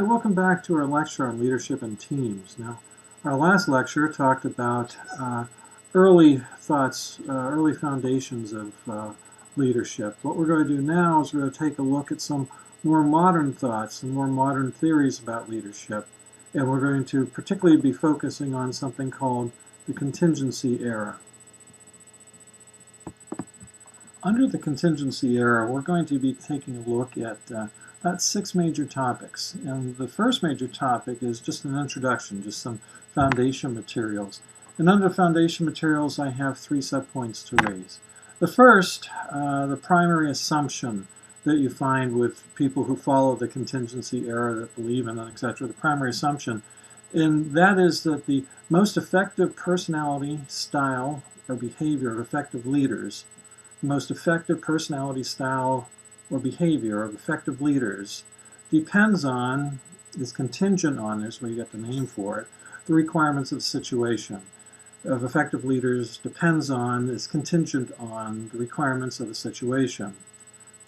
Hi, welcome back to our lecture on leadership and teams. Now, our last lecture talked about early thoughts, early foundations of leadership. What we're going to do now is we're going to take a look at some more modern thoughts, some more modern theories about leadership. And we're going to particularly be focusing on something called the contingency era. Under the contingency era, we're going to be taking a look at about 6 major topics. And the first major topic is just an introduction, just some foundation materials. And under foundation materials, I have 3 subpoints to raise. The first, the primary assumption that you find with people who follow the contingency era, that believe in it, etc., the primary assumption, and that is that the most effective personality, style, or behavior of effective leaders, the most effective personality, style, or behavior of effective leaders depends on, is contingent on, there's where you get the name for it, the requirements of the situation. Of effective leaders depends on, is contingent on the requirements of the situation.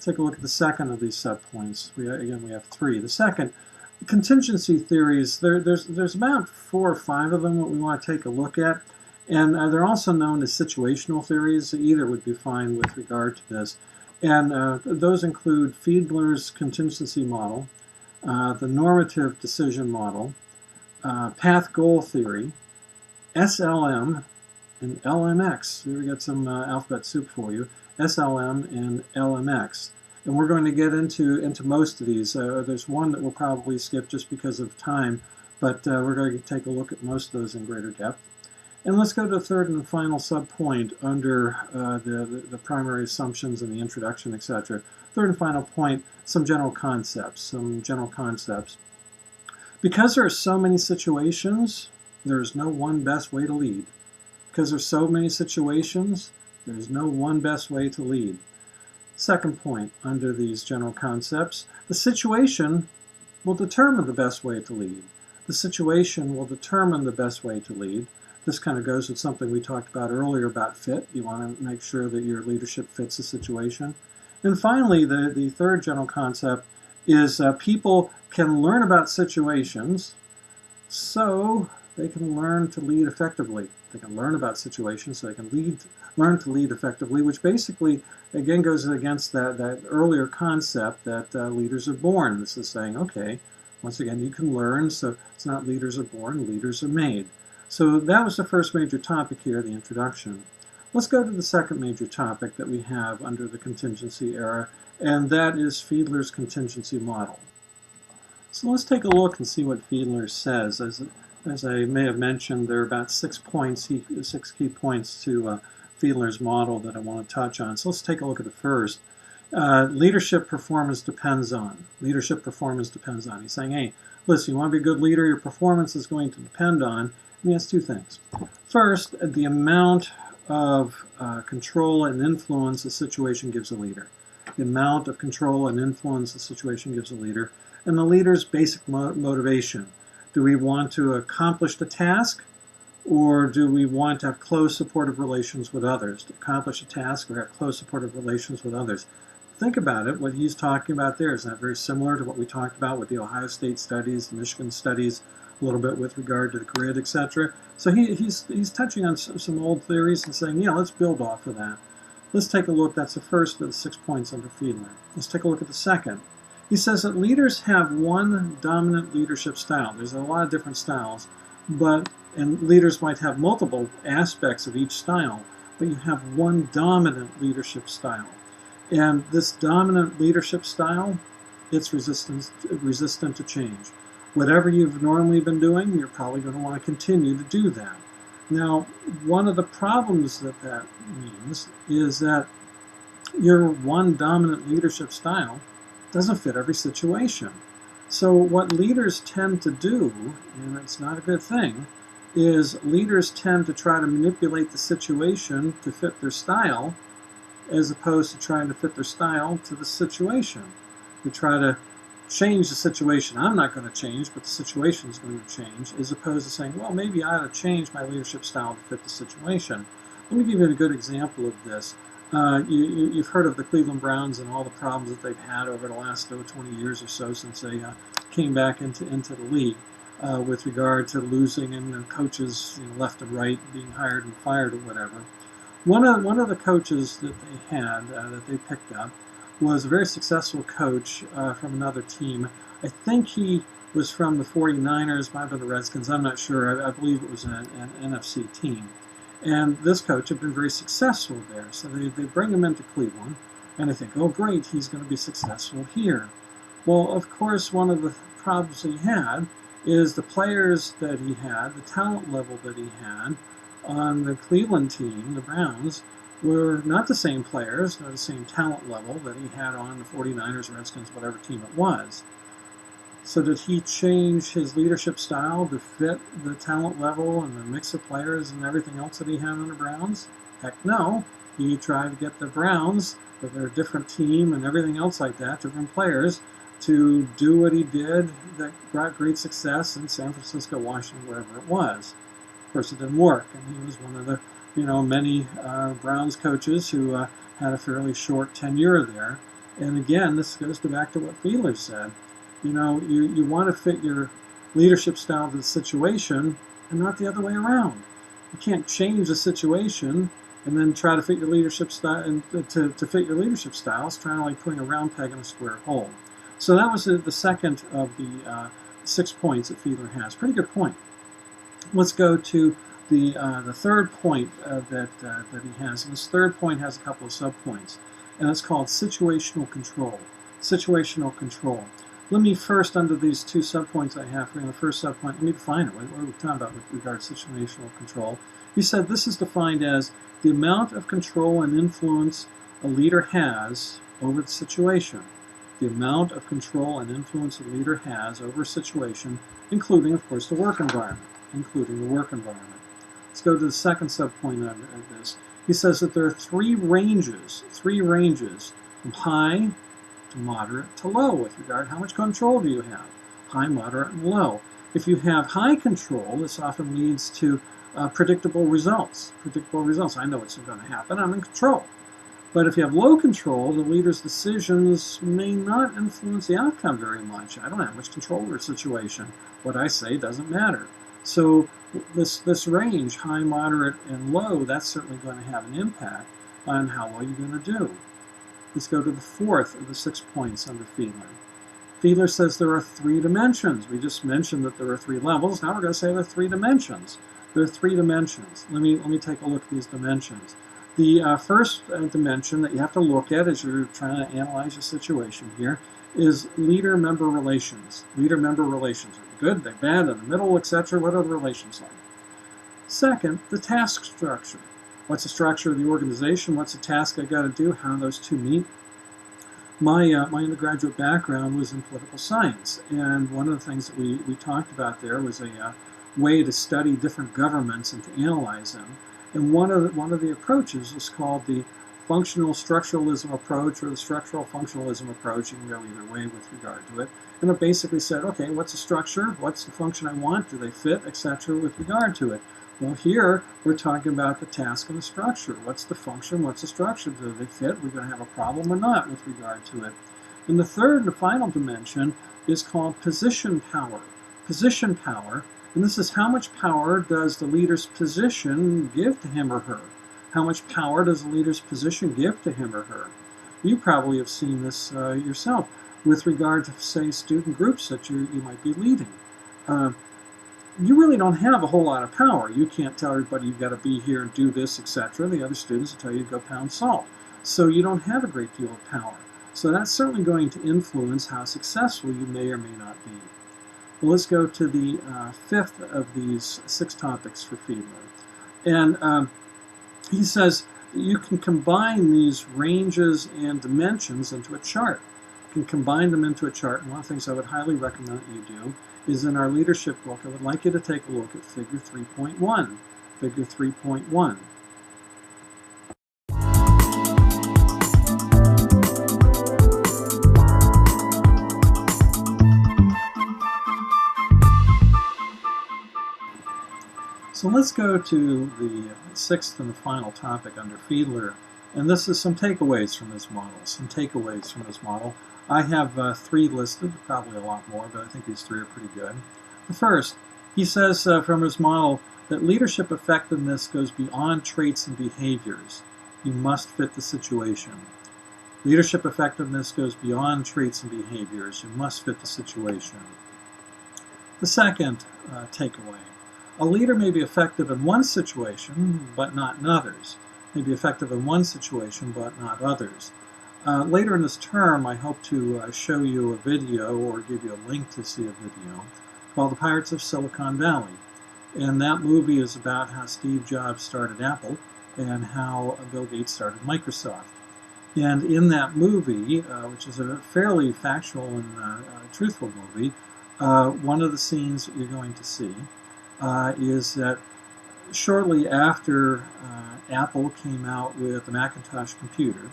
Take a look at the second of these subpoints. Again, we have 3. The second, contingency theories, there's about 4 or 5 of them that we want to take a look at. And they're also known as situational theories. Either would be fine with regard to this. And those include Fiedler's contingency model, the normative decision model, path-goal theory, SLM, and LMX. Here we got some alphabet soup for you. SLM and LMX. And we're going to get into most of these. There's one that we'll probably skip just because of time, but we're going to take a look at most of those in greater depth. And let's go to the third and final subpoint under the primary assumptions and the introduction, etc. Third and final point, some general concepts. Because there are so many situations, there's no one best way to lead. Because there's so many situations, there's no one best way to lead. Second point under these general concepts, the situation will determine the best way to lead. The situation will determine the best way to lead. This kind of goes with something we talked about earlier about fit. You want to make sure that your leadership fits the situation. And finally, the third general concept is people can learn about situations so they can learn to lead effectively. They can learn about situations so they can learn to lead effectively, which basically, again, goes against that earlier concept that leaders are born. This is saying, okay, once again, you can learn, so it's not leaders are born, leaders are made. So that was the first major topic here, the introduction. Let's go to the second major topic that we have under the contingency era, and that is Fiedler's contingency model. So let's take a look and see what Fiedler says. As I may have mentioned, there are about 6 key points to Fiedler's model that I want to touch on. So let's take a look at the first. Leadership performance depends on. Leadership performance depends on. He's saying, hey, listen, you want to be a good leader, your performance is going to depend on. He has 2 things. First, the amount of control and influence a situation gives a leader. The amount of control and influence a situation gives a leader. And the leader's basic motivation. Do we want to accomplish the task, or do we want to have close supportive relations with others? To accomplish a task or have close supportive relations with others. Think about it. What he's talking about there is not very similar to what we talked about with the Ohio State studies, the Michigan studies, a little bit with regard to the grid, etc. So he's touching on some old theories and saying, yeah, let's build off of that. Let's take a look. That's the first of the 6 points under Fiedler. Let's take a look at the second. He says that leaders have one dominant leadership style. There's a lot of different styles, and leaders might have multiple aspects of each style, but you have one dominant leadership style. And this dominant leadership style, it's resistant to change. Whatever you've normally been doing, you're probably going to want to continue to do that. Now, one of the problems that means is that your one dominant leadership style doesn't fit every situation. So what leaders tend to do, and it's not a good thing, is leaders tend to try to manipulate the situation to fit their style as opposed to trying to fit their style to the situation. They try to change the situation. I'm not going to change, but the situation is going to change, as opposed to saying, well, maybe I ought to change my leadership style to fit the situation. Let me give you a good example of this. You've heard of the Cleveland Browns and all the problems that they've had over the last 20 years or so since they came back into the league with regard to losing and coaches left and right being hired and fired or whatever. One of the coaches that they had that they picked up was a very successful coach from another team. I think he was from the 49ers, might have been the Redskins, I'm not sure. I believe it was an NFC team. And this coach had been very successful there. So they bring him into Cleveland, and they think, oh, great, he's going to be successful here. Well, of course, one of the problems he had is the players that he had, the talent level that he had on the Cleveland team, the Browns, were not the same players, not the same talent level that he had on the 49ers, Redskins, whatever team it was. So did he change his leadership style to fit the talent level and the mix of players and everything else that he had on the Browns? Heck no. He tried to get the Browns, with their different team and everything else like that, different players, to do what he did that brought great success in San Francisco, Washington, wherever it was. Of course, it didn't work, and he was one of the many Browns coaches who had a fairly short tenure there. And again, this goes back to what Fiedler said. You want to fit your leadership style to the situation and not the other way around. You can't change the situation and then try to fit your leadership style and to fit your leadership style. It's kind of like putting a round peg in a square hole. So that was the second of the 6 points that Fiedler has. Pretty good point. Let's go to the third point that he has. And this third point has a couple of subpoints, and it's called situational control. Situational control. Let me first, under these two subpoints I have, in the first subpoint, let me define it. What are we talking about with regard to situational control? He said this is defined as the amount of control and influence a leader has over the situation. The amount of control and influence a leader has over a situation, including, of course, the work environment. Let's go to the second subpoint of this. He says that there are three ranges from high to moderate to low with regard to how much control do you have. High, moderate, and low. If you have high control, this often leads to predictable results. I know what's going to happen. I'm in control. But if you have low control, the leader's decisions may not influence the outcome very much. I don't have much control over a situation. What I say doesn't matter. So this range, high, moderate, and low, that's certainly going to have an impact on how well you're going to do. Let's go to the fourth of the 6 points under Fiedler. Fiedler says there are 3 dimensions. We just mentioned that there are 3 levels. Now we're going to say there are 3 dimensions. There are 3 dimensions. Let me take a look at these dimensions. The first dimension that you have to look at as you're trying to analyze your situation here is leader-member relations. Leader-member relations. Are they good, they're bad, in the middle, etc.? What are the relations like? Second, the task structure. What's the structure of the organization? What's the task I got to do? How do those two meet? My undergraduate background was in political science, and one of the things that we talked about there was a way to study different governments and to analyze them. And one of the approaches is called the functional structuralism approach or the structural functionalism approach. You can go either way with regard to it. And it basically said, okay, what's the structure? What's the function I want? Do they fit, etc. with regard to it? Well, here we're talking about the task and the structure. What's the function? What's the structure? Do they fit? We're going to have a problem or not with regard to it. And the third and the final dimension is called position power. Position power, and this is how much power does the leader's position give to him or her? How much power does the leader's position give to him or her? You probably have seen this yourself with regard to, say, student groups that you might be leading. You really don't have a whole lot of power. You can't tell everybody you've got to be here and do this, etc. The other students will tell you to go pound salt. So you don't have a great deal of power. So that's certainly going to influence how successful you may or may not be. Well, let's go to the fifth of these 6 topics for Fiedler. And he says you can combine these ranges and dimensions into a chart. You can combine them into a chart. And one of the things I would highly recommend that you do is in our leadership book, I would like you to take a look at figure 3.1. Figure 3.1. So let's go to the 6th and final topic under Fiedler, And this is some takeaways from his model. I have 3 listed, probably a lot more, but I think these 3 are pretty good. The first, he says from his model that leadership effectiveness goes beyond traits and behaviors. You must fit the situation. Leadership effectiveness goes beyond traits and behaviors. You must fit the situation. The second takeaway, a leader may be effective in one situation, but not in others. May be effective in one situation, but not others. Later in this term, I hope to show you a video or give you a link to see a video called The Pirates of Silicon Valley. And that movie is about how Steve Jobs started Apple and how Bill Gates started Microsoft. And in that movie, which is a fairly factual and truthful movie, one of the scenes that you're going to see is that shortly after Apple came out with the Macintosh computer,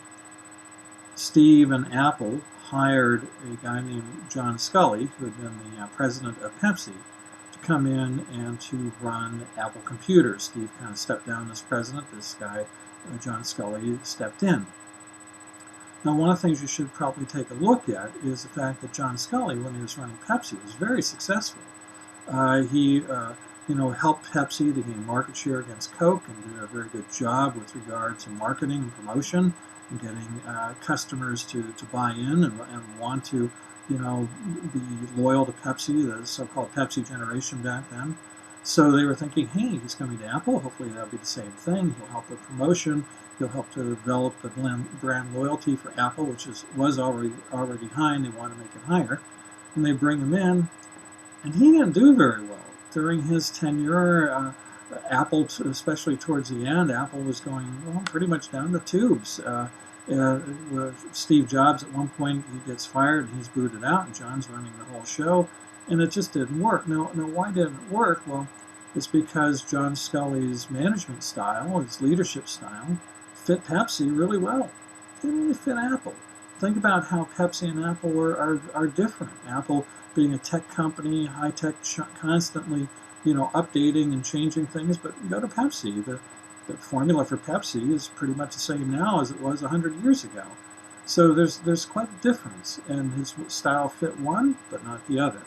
Steve and Apple hired a guy named John Sculley, who had been the president of Pepsi, to come in and to run Apple computers. Steve kind of stepped down as president. This guy, John Sculley, stepped in. Now, one of the things you should probably take a look at is the fact that John Sculley, when he was running Pepsi, was very successful. He helped Pepsi to gain market share against Coke and did a very good job with regard to marketing and promotion and getting customers to buy in and want to, be loyal to Pepsi, the so-called Pepsi generation back then. So they were thinking, hey, he's coming to Apple. Hopefully that'll be the same thing. He'll help with promotion. He'll help to develop the brand loyalty for Apple, which was already high, and they want to make it higher. And they bring him in, and he didn't do very well. During his tenure, Apple, especially towards the end, Apple was going pretty much down the tubes. With Steve Jobs, at one point, he gets fired and he's booted out, and John's running the whole show, and it just didn't work. Now, why didn't it work? Well, it's because John Sculley's management style, his leadership style, fit Pepsi really well. It didn't really fit Apple. Think about how Pepsi and Apple are different. Apple being a tech company, high tech, constantly, updating and changing things. But you go to Pepsi, the formula for Pepsi is pretty much the same now as it was 100 years ago. So there's quite a difference, and his style fit one, but not the other.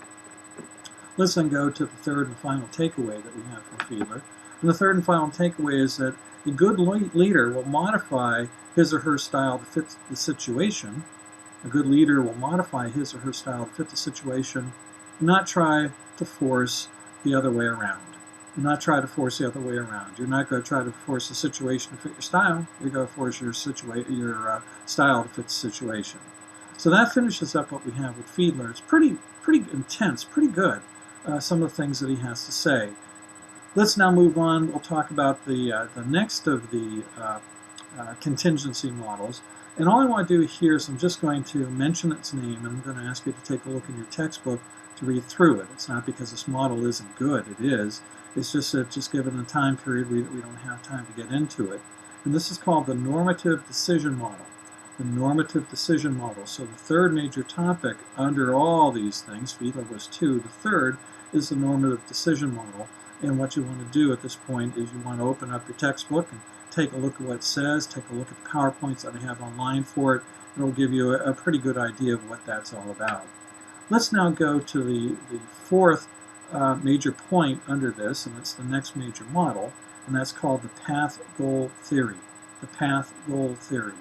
Let's then go to the third and final takeaway that we have from Fiedler. And the third and final takeaway is that a good leader will modify his or her style to fit the situation. A good leader will modify his or her style to fit the situation, not try to force the other way around. You're not going to try to force the situation to fit your style. You're going to force your style to fit the situation. So that finishes up what we have with Fiedler. It's pretty intense, pretty good, some of the things that he has to say. Let's now move on. We'll talk about the next of the contingency models. And all I want to do here is I'm just going to mention its name, and I'm going to ask you to take a look in your textbook to read through it. It's not because this model isn't good. It is. It's just that just given the time period, we don't have time to get into it. And this is called the normative decision model. The normative decision model. So the third major topic under all these things, Fiedler was 2, the third is the normative decision model. And what you want to do at this point is you want to open up your textbook and take a look at what it says, take a look at the PowerPoints that I have online for it. It'll give you a pretty good idea of what that's all about. Let's now go to the fourth major point under this, and it's the next major model, and that's called the path-goal theory. The path-goal theory.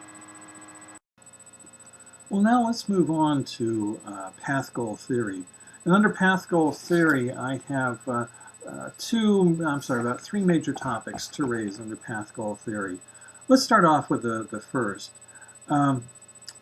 Well, now let's move on to path-goal theory. And under path-goal theory, I have about 3 major topics to raise under path-goal theory. Let's start off with the first.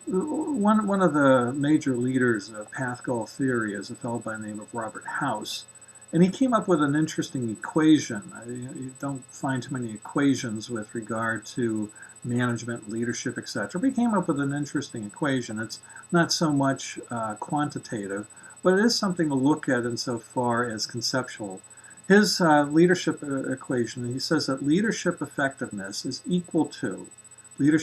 One of the major leaders of path-goal theory is a fellow by the name of Robert House, and he came up with an interesting equation. You don't find too many equations with regard to management, leadership, etc. But he came up with an interesting equation. It's not so much quantitative, but it is something to look at insofar as conceptual. His leadership equation, he says that leadership effectiveness is equal to the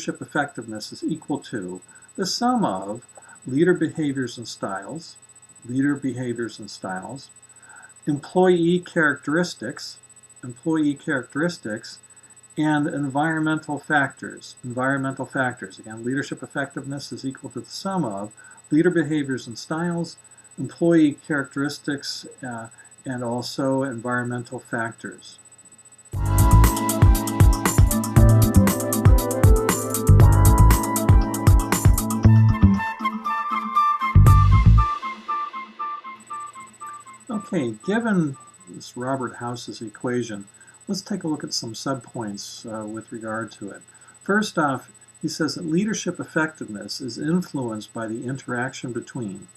sum of leader behaviors and styles, employee characteristics, and environmental factors. Environmental factors. Again, leadership effectiveness is equal to the sum of leader behaviors and styles, employee characteristics, and also environmental factors. Okay, given this Robert House's equation, let's take a look at some subpoints with regard to it. First off, he says that leadership effectiveness is influenced by the interaction between.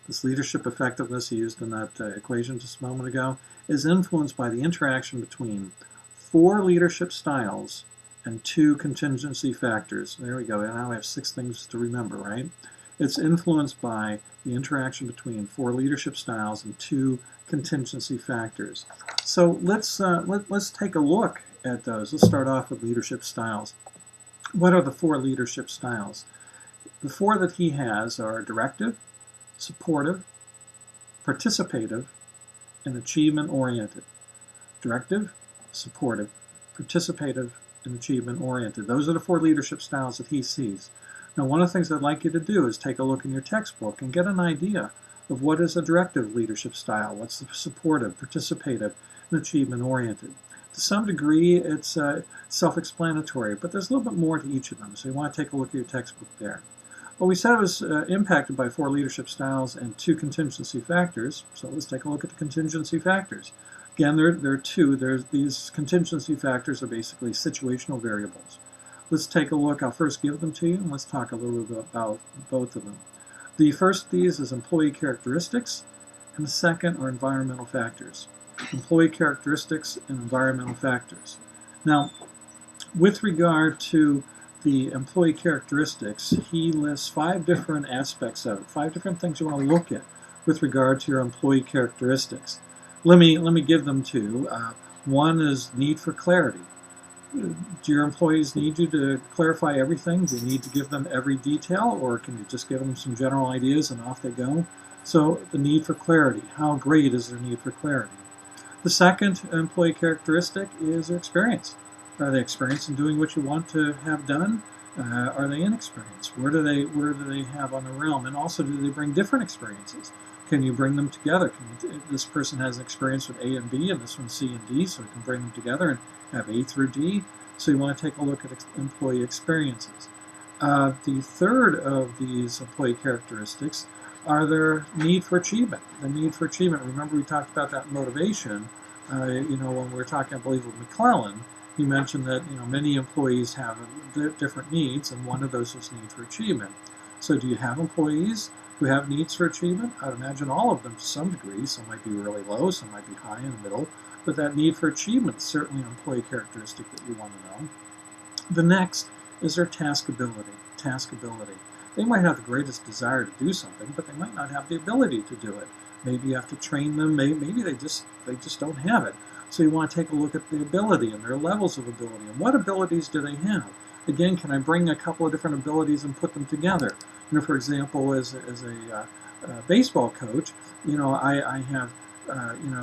This leadership effectiveness he used in that equation just a moment ago is influenced by the interaction between 4 leadership styles and 2 contingency factors. There we go. Now I have 6 things to remember, right? It's influenced by the interaction between 4 leadership styles and 2 contingency factors. So let's take a look at those. Let's start off with leadership styles. What are the 4 leadership styles? The 4 that he has are directive, supportive, participative, and achievement-oriented. Directive, supportive, participative, and achievement-oriented. Those are the 4 leadership styles that he sees. Now, one of the things I'd like you to do is take a look in your textbook and get an idea of what is a directive leadership style, what's the supportive, participative, and achievement-oriented. To some degree, it's self-explanatory, but there's a little bit more to each of them, so you want to take a look at your textbook there. Well, we said it was impacted by 4 leadership styles and 2 contingency factors, so let's take a look at the contingency factors. Again, there are 2. These contingency factors are basically situational variables. Let's take a look. I'll first give them to you, and let's talk a little bit about both of them. The first of these is employee characteristics, and the second are environmental factors. Employee characteristics and environmental factors. Now, with regard to the employee characteristics, he lists 5 different aspects of it, 5 different things you want to look at with regard to your employee characteristics. Let me give them to you. One is need for clarity. Do your employees need you to clarify everything? Do you need to give them every detail, or can you just give them some general ideas and off they go? So the need for clarity. How great is their need for clarity? The second employee characteristic is their experience. Are they experienced in doing what you want to have done? Are they inexperienced? Where do they have on the realm? And also, do they bring different experiences? Can you bring them together? This person has an experience with A and B, and this one's C and D, so you can bring them together and have A through D. So you want to take a look at employee experiences. The third of these employee characteristics are their need for achievement. The need for achievement. Remember, we talked about that motivation. When we were talking, I believe, with McClellan, he mentioned that many employees have different needs, and one of those is need for achievement. So do you have employees who have needs for achievement? I'd imagine all of them to some degree. Some might be really low, some might be high in the middle, but that need for achievement is certainly an employee characteristic that you want to know. The next is their taskability. They might have the greatest desire to do something, but they might not have the ability to do it. Maybe you have to train them, maybe they just don't have it. So you want to take a look at the ability and their levels of ability, and what abilities do they have? Again, can I bring a couple of different abilities and put them together? For example, as a baseball coach, I have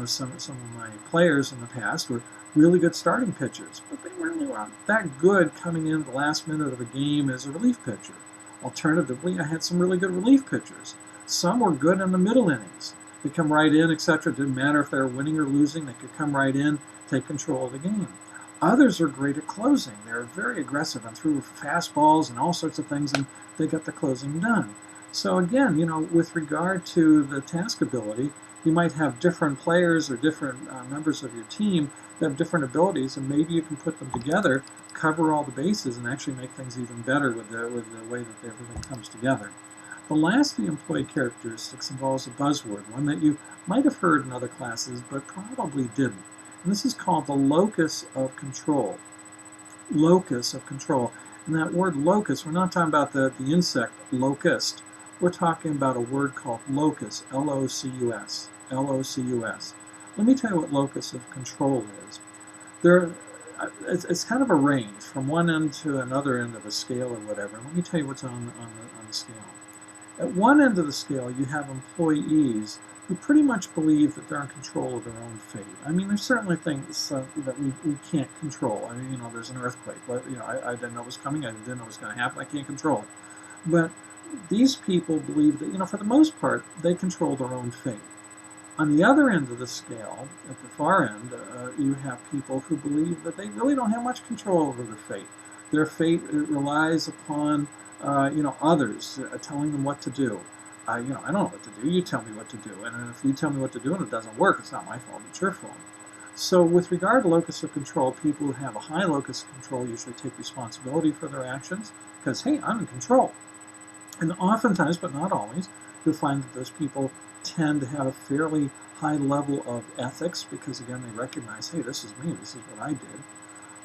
some of my players in the past were really good starting pitchers, but they really weren't that good coming in the last minute of a game as a relief pitcher. Alternatively, I had some really good relief pitchers. Some were good in the middle innings. They come right in, etc. It didn't matter if they were winning or losing. They could come right in, take control of the game. Others are great at closing. They're very aggressive and threw fastballs and all sorts of things, and they got the closing done. So again, with regard to the task ability, you might have different players or different members of your team that have different abilities, and maybe you can put them together, cover all the bases, and actually make things even better with the way that everything comes together. The last of the employee characteristics involves a buzzword, one that you might have heard in other classes, but probably didn't. And this is called the locus of control. Locus of control. And that word locus, we're not talking about the insect locust. We're talking about a word called locus, L-O-C-U-S. L-O-C-U-S. Let me tell you what locus of control is. It's kind of a range from one end to another end of a scale or whatever. Let me tell you what's on the scale. At one end of the scale, you have employees who pretty much believe that they're in control of their own fate. I mean, there's certainly things that we can't control. I mean, there's an earthquake, but I didn't know it was coming. I didn't know it was going to happen. I can't control it. But these people believe that, for the most part, they control their own fate. On the other end of the scale, at the far end, you have people who believe that they really don't have much control over their fate. Their fate relies upon, others telling them what to do. I don't know what to do. You tell me what to do. And if you tell me what to do and it doesn't work, it's not my fault, it's your fault. So with regard to locus of control, people who have a high locus of control usually take responsibility for their actions because, hey, I'm in control. And oftentimes, but not always, you'll find that those people tend to have a fairly high level of ethics because, again, they recognize, hey, this is me, this is what I did.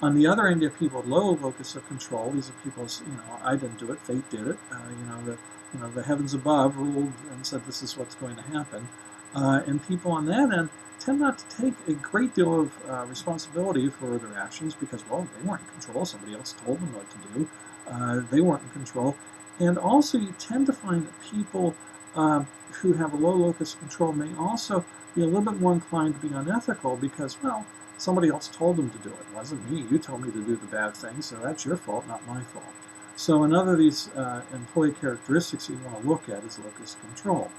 On the other end, you have people with low locus of control. These are people, I didn't do it, fate did it. The heavens above ruled and said this is what's going to happen. And people on that end tend not to take a great deal of responsibility for their actions because, well, they weren't in control. Somebody else told them what to do. They weren't in control. And also, you tend to find that people who have a low locus of control may also be a little bit more inclined to be unethical because, well, somebody else told them to do it. It wasn't me. You told me to do the bad thing, so that's your fault, not my fault. So another of these employee characteristics you want to look at is locus of control.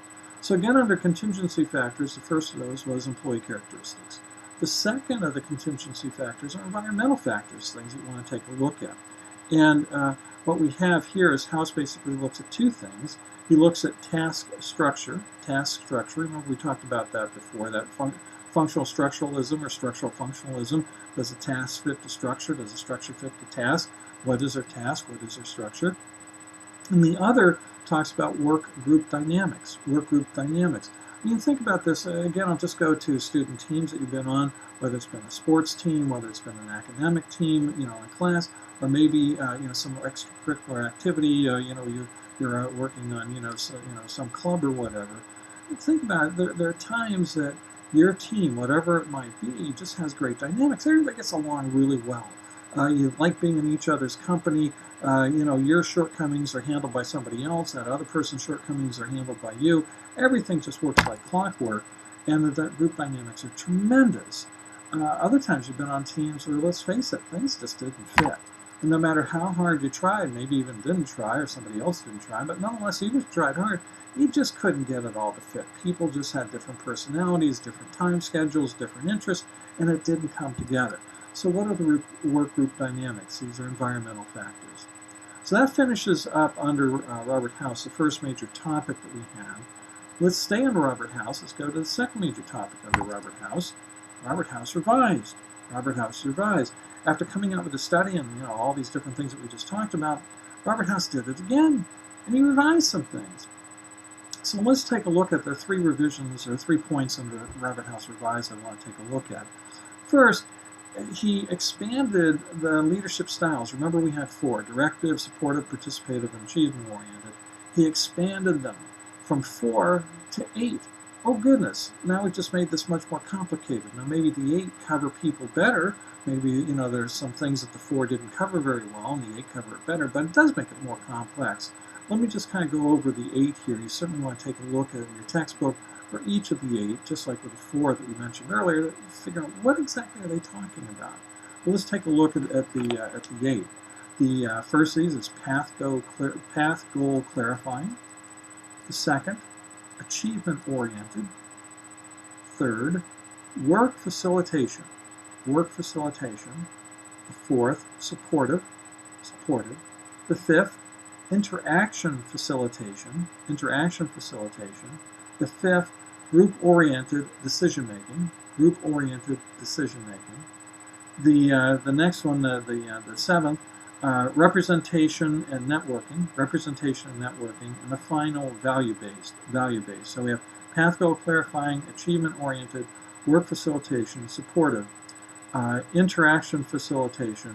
So again, under contingency factors, the first of those was employee characteristics. The second of the contingency factors are environmental factors, things you want to take a look at. And what we have here is House basically looks at two things. He looks at task structure. Remember we talked about that before, that functional structuralism or structural functionalism. Does a task fit the structure? Does a structure fit the task? What is their task? What is their structure? And the other talks about work group dynamics. I mean, think about this. Again, I'll just go to student teams that you've been on, whether it's been a sports team, whether it's been an academic team, in class, or maybe some extracurricular activity. You're working on some club or whatever. Think about it. There are times that your team, whatever it might be, just has great dynamics. Everybody gets along really well. You like being in each other's company. Your shortcomings are handled by somebody else. That other person's shortcomings are handled by you. Everything just works like clockwork, and the group dynamics are tremendous. Other times you've been on teams where, let's face it, things just didn't fit. And no matter how hard you tried, maybe even didn't try, or somebody else didn't try, but nonetheless, you just tried hard, you just couldn't get it all to fit. People just had different personalities, different time schedules, different interests, and it didn't come together. So what are the work group dynamics? These are environmental factors. So that finishes up under Robert House, the first major topic that we have. Let's stay under Robert House. Let's go to the second major topic under Robert House. Robert House revised. After coming out with a study and all these different things that we just talked about, Robert House did it again, and he revised some things. So let's take a look at the 3 revisions or 3 points under Robert House revised I want to take a look at. First, he expanded the leadership styles. Remember we had 4, directive, supportive, participative, and achievement-oriented. He expanded them from 4 to 8. Oh goodness, now we just made this much more complicated. Now maybe the 8 cover people better. Maybe, there's some things that the 4 didn't cover very well, and the 8 cover it better, but it does make it more complex. Let me just kind of go over the 8 here. You certainly want to take a look at your textbook for each of the 8, just like with the 4 that we mentioned earlier, to figure out what exactly are they talking about. Well, let's take a look at the 8. The first of these is path goal clarifying. The second, achievement-oriented. Third, work facilitation. The fourth, supportive. The fifth, interaction facilitation. The fifth, group-oriented decision-making. The next one, the seventh, representation and networking. And the final, value-based. So we have path goal clarifying, achievement-oriented, work facilitation, supportive, interaction facilitation,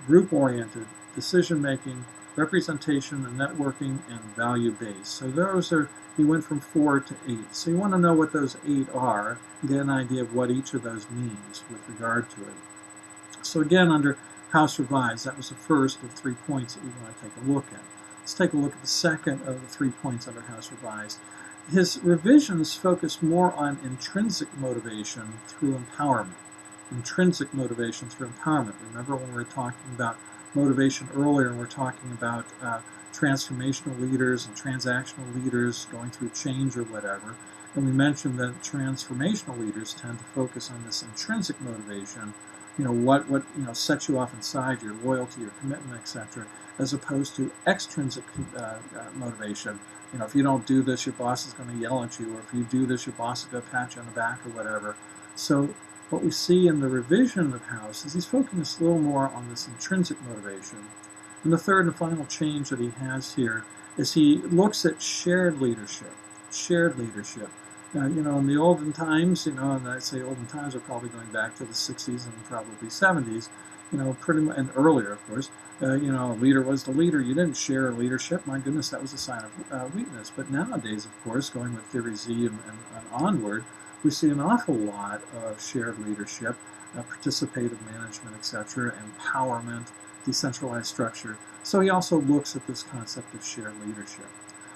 group-oriented, decision-making, representation and networking, and value-based. So those are, he went from 4 to 8. So you want to know what those 8 are, get an idea of what each of those means with regard to it. So again, under House Revised, that was the first of 3 points that we want to take a look at. Let's take a look at the second of the 3 points under House Revised. his revisions focus more on intrinsic motivation through empowerment. Intrinsic motivation through empowerment. Remember when we were talking about motivation earlier, and we're talking about transformational leaders and transactional leaders going through change or whatever, and we mentioned that transformational leaders tend to focus on this intrinsic motivation, what sets you off inside, your loyalty, your commitment, etc., as opposed to extrinsic motivation. If you don't do this, your boss is going to yell at you, or if you do this, your boss is going to pat you on the back or whatever. So what we see in the revision of House is he's focused a little more on this intrinsic motivation. And the third and final change that he has here is he looks at shared leadership. Shared leadership. In the olden times, and I say olden times, we're probably going back to the 60s and probably 70s, pretty much, and earlier, of course, a leader was the leader. You didn't share leadership. My goodness, that was a sign of weakness. But nowadays, of course, going with Theory Z and onward, we see an awful lot of shared leadership, participative management, etc., empowerment, decentralized structure. So he also looks at this concept of shared leadership.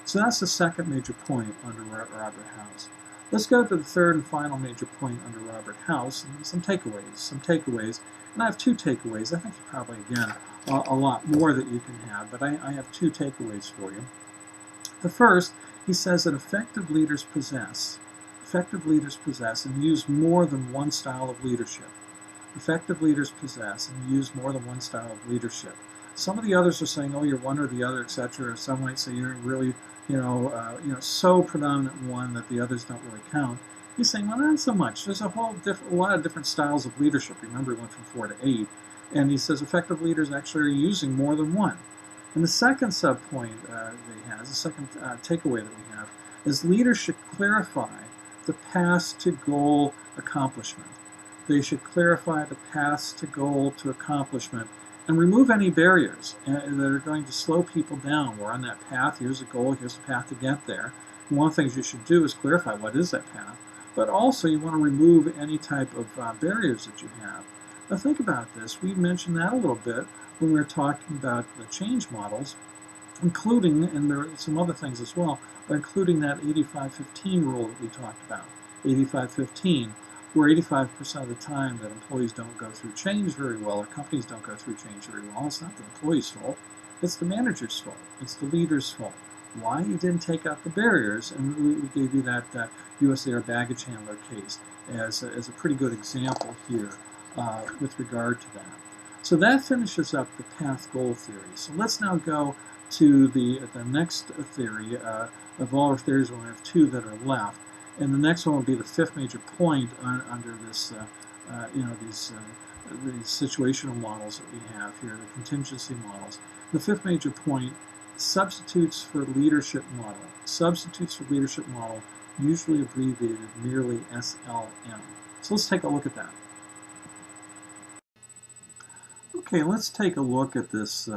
So that's the second major point under Robert House. Let's go to the third and final major point under Robert House, and some takeaways. And I have two takeaways. I think you probably, again, a lot more that you can have, but I have two takeaways for you. The first, he says that effective leaders possess and use more than one style of leadership. Effective leaders possess and use more than one style of leadership. Some of the others are saying, oh, you're one or the other, etc. Some might say you're really, so predominant in one that the others don't really count. He's saying, well, not so much. There's a lot of different styles of leadership. Remember, he went from 4 to 8. And he says effective leaders actually are using more than one. And the second subpoint the second takeaway that we have, is leaders should clarify the paths to goal accomplishment. They should clarify the paths to goal to accomplishment and remove any barriers that are going to slow people down. We're on that path. Here's a goal. Here's the path to get there. And one of the things you should do is clarify what is that path. But also you want to remove any type of barriers that you have. Now think about this. We mentioned that a little bit when we were talking about the change models, including, and there are some other things as well, but including that 85-15 rule that we talked about. 85-15, where 85% of the time that employees don't go through change very well, or companies don't go through change very well, it's not the employee's fault. It's the manager's fault. It's the leader's fault. Why? You didn't take out the barriers. And we gave you that US Air baggage handler case as a pretty good example here with regard to that. So that finishes up the path goal theory. So let's now go to the next theory. Of all our theories, we only have 2 that are left. And the next one will be the fifth major point under this, these situational models that we have here, the contingency models. The fifth major point, substitutes for leadership model. Substitutes for leadership model, usually abbreviated merely SLM. So let's take a look at that. Okay, let's take a look at this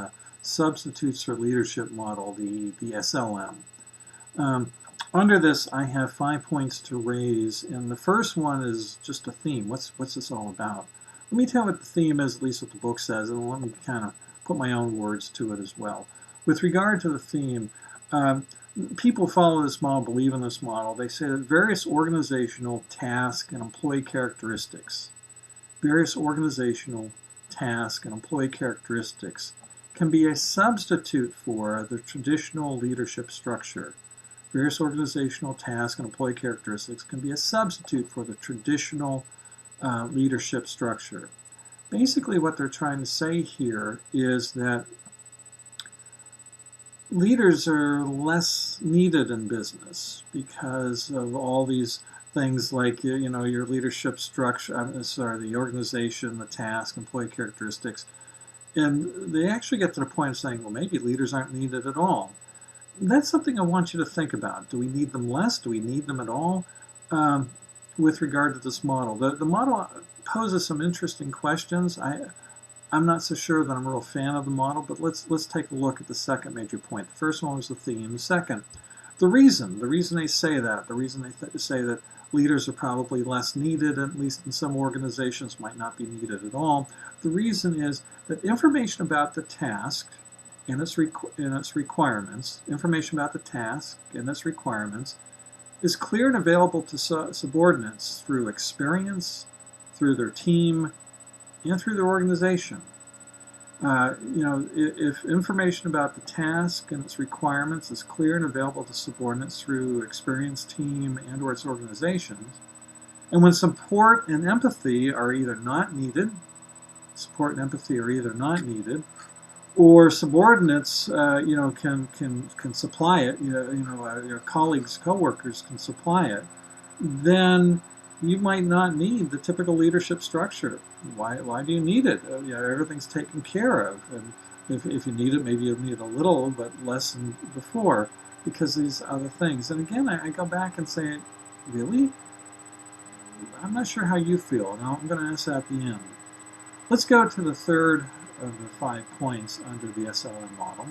substitutes for leadership model, the SLM. Under this, I have 5 points to raise, and the first one is just a theme. What's this all about? Let me tell you what the theme is, at least what the book says, and let me kind of put my own words to it as well. With regard to the theme, people follow this model, believe in this model. They say that various organizational, task, and employee characteristics, can be a substitute for the traditional leadership structure. Various organizational tasks and employee characteristics can be a substitute for the traditional leadership structure. Basically, what they're trying to say here is that leaders are less needed in business because of all these things like, your leadership structure, the organization, the task, employee characteristics. And they actually get to the point of saying, well, maybe leaders aren't needed at all. That's something I want you to think about. Do we need them less? Do we need them at all? With regard to this model. The model poses some interesting questions. I'm not so sure that I'm a real fan of the model, but let's take a look at the second major point. The first one was the theme. The second, the reason they say that, say that leaders are probably less needed, at least in some organizations might not be needed at all. The reason is that information about the task and its requirements, is clear and available to subordinates through experience, through their team, and through their organization. If information about the task and its requirements is clear and available to subordinates through experienced team and or its organizations, and when support and empathy are either not needed, or subordinates, can supply it. Your colleagues, coworkers can supply it. Then you might not need the typical leadership structure. Why do you need it? Everything's taken care of. And if you need it, maybe you'll need a little, but less than before, because these other things. And again, I go back and say, really? I'm not sure how you feel. Now I'm going to ask that at the end. Let's go to the third of the 5 points under the SLM model.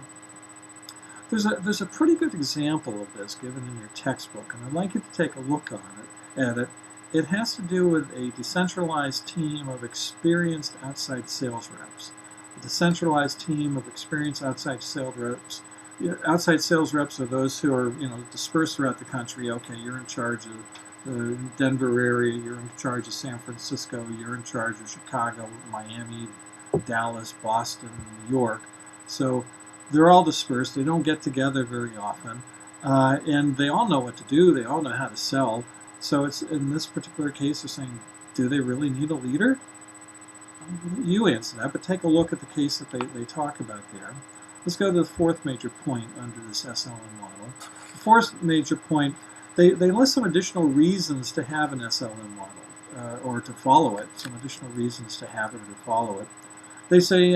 There's a pretty good example of this given in your textbook, and I'd like you to take a look at it. It has to do with a decentralized team of experienced outside sales reps. A decentralized team of experienced outside sales reps. Outside sales reps are those who are dispersed throughout the country. Okay, you're in charge of the Denver area, you're in charge of San Francisco, you're in charge of Chicago, Miami, Dallas, Boston, New York. So they're all dispersed. They don't get together very often. And they all know what to do. They all know how to sell. So it's in this particular case, they're saying, do they really need a leader? You answer that, but take a look at the case that they talk about there. Let's go to the fourth major point under this SLM model. The fourth major point, they list some additional reasons to have an SLM model, or to follow it, some additional reasons to have it or to follow it. They say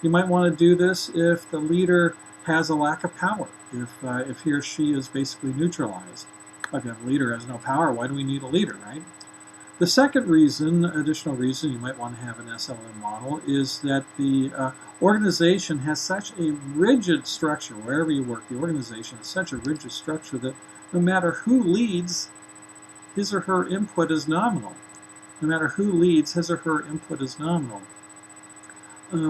you might want to do this if the leader has a lack of power, if he or she is basically neutralized. If you have a leader who has no power, why do we need a leader, right? The second additional reason you might want to have an SLM model is that the organization has such a rigid structure. Wherever you work, the organization has such a rigid structure that no matter who leads, his or her input is nominal. No matter who leads, his or her input is nominal.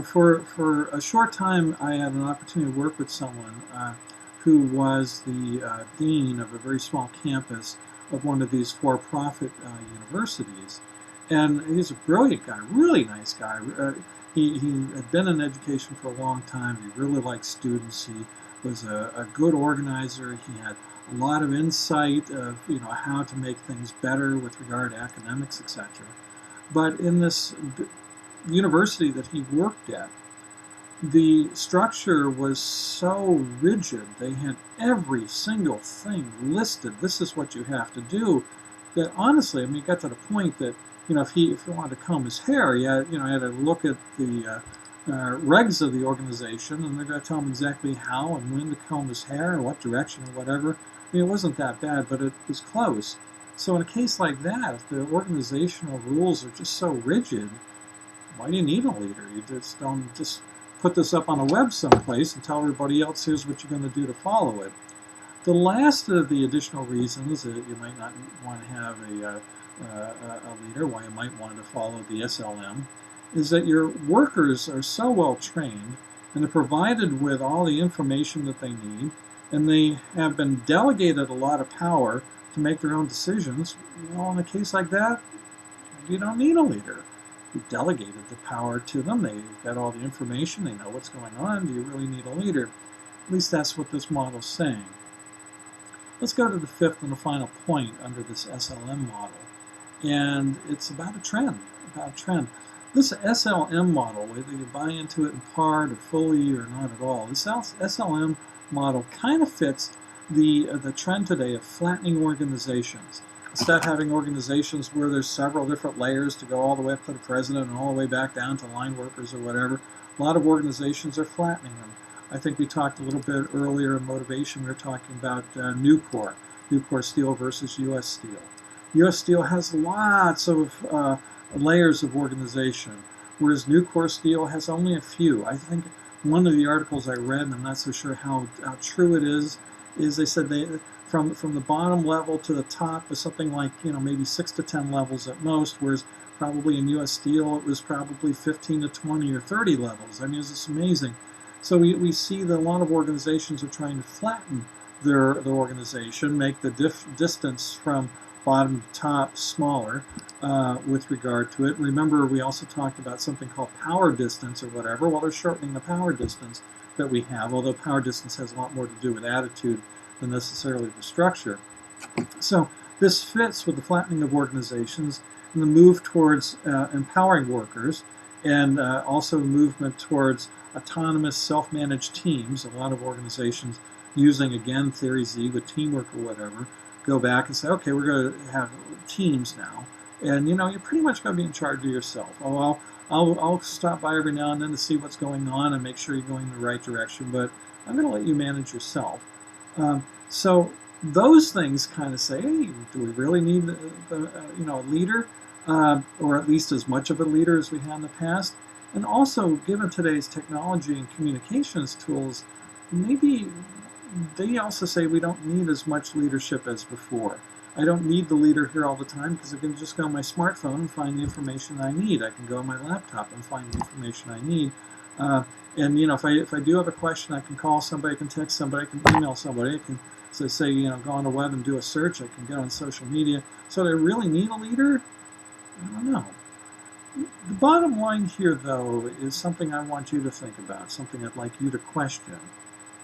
For a short time, I had an opportunity to work with someone who was the dean of a very small campus of one of these for-profit universities. And he's a brilliant guy, really nice guy. He had been in education for a long time. He really liked students. He was a good organizer. He had a lot of insight of how to make things better with regard to academics, etc. But in this university that he worked at, the structure was so rigid. They had every single thing listed. This is what you have to do. That honestly, I mean, it got to the point that if he wanted to comb his hair, he had to look at the regs of the organization, and they're going to tell him exactly how and when to comb his hair, or what direction, or whatever. I mean, it wasn't that bad, but it was close. So in a case like that, if the organizational rules are just so rigid, why do you need a leader? You just don't just put this up on a web someplace and tell everybody else here's what you're going to do to follow it. The last of the additional reasons that you might not want to have a leader, why you might want to follow the SLM, is that your workers are so well trained and they're provided with all the information that they need, and they have been delegated a lot of power to make their own decisions. In a case like that, you don't need a leader. You've delegated the power to them. They've got all the information. They know what's going on. Do you really need a leader? At least that's what this model's saying. Let's go to the fifth and the final point under this SLM model. And it's about a trend. This SLM model, whether you buy into it in part or fully or not at all, this SLM model kind of fits the trend today of flattening organizations. Instead of having organizations where there's several different layers to go all the way up to the president and all the way back down to line workers or whatever, a lot of organizations are flattening them. I think we talked a little bit earlier in motivation, we were talking about Nucor Steel versus U.S. Steel. U.S. Steel has lots of layers of organization, whereas Nucor Steel has only a few. I think one of the articles I read, and I'm not so sure how true it is they said from the bottom level to the top is something like maybe 6 to 10 levels at most, whereas probably in U.S. Steel it was probably 15 to 20 or 30 levels. I mean, it's just amazing. So we see that a lot of organizations are trying to flatten their organization, make the distance from bottom to top smaller with regard to it. Remember, we also talked about something called power distance or whatever. Well, they're shortening the power distance that we have, although power distance has a lot more to do with attitude than necessarily the structure. So this fits with the flattening of organizations and the move towards empowering workers, and also the movement towards autonomous, self-managed teams. A lot of organizations using, again, Theory Z with teamwork or whatever, go back and say, okay, we're going to have teams now. And, you know, you're pretty much going to be in charge of yourself. Oh, I'll stop by every now and then to see what's going on and make sure you're going in the right direction, but I'm going to let you manage yourself. So those things kind of say, hey, do we really need a leader, or at least as much of a leader as we had in the past? And also, given today's technology and communications tools, maybe they also say we don't need as much leadership as before. I don't need the leader here all the time because I can just go on my smartphone and find the information I need. I can go on my laptop and find the information I need. And you know, if I do have a question, I can call somebody, I can text somebody, I can email somebody, I can say, you know, go on the web and do a search. I can get on social media. So do I really need a leader? I don't know. The bottom line here, though, is something I want you to think about, something I'd like you to question.